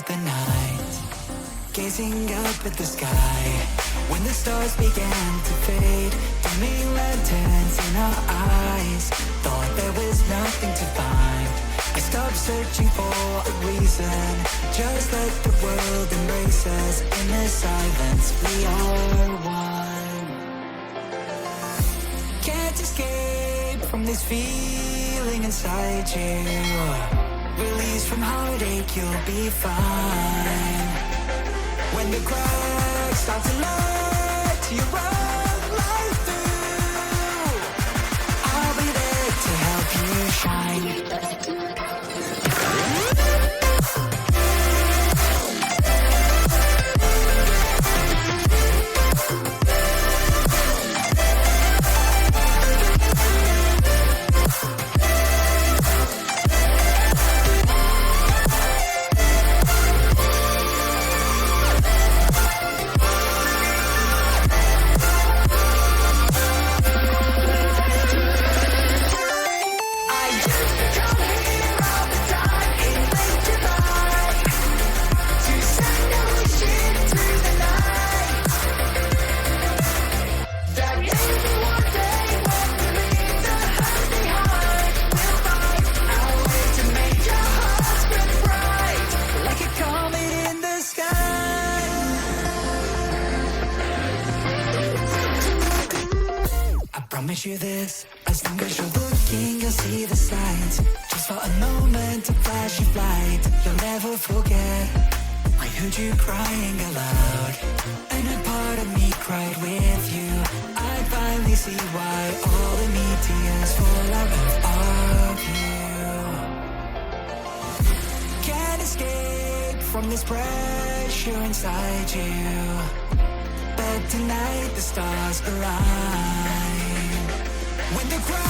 the night, gazing up at the sky. When the stars began to fade, dimming lanterns in our eyes, thought there was nothing to find. I stopped searching for a reason, just let the world embrace us. In the silence, we are one. Can't escape from this feeling inside you. Release from heartache, you'll be fine. When the cracks start to let you run right through, I'll be there to help you shine. Promise you this, as long as you're looking, you'll see the signs. Just for a moment, a flash of light, you'll never forget. I heard you crying aloud, and a part of me cried with you. I finally see why all the meteors fall out of you. Can't escape from this pressure inside you, but tonight the stars align. When the crowd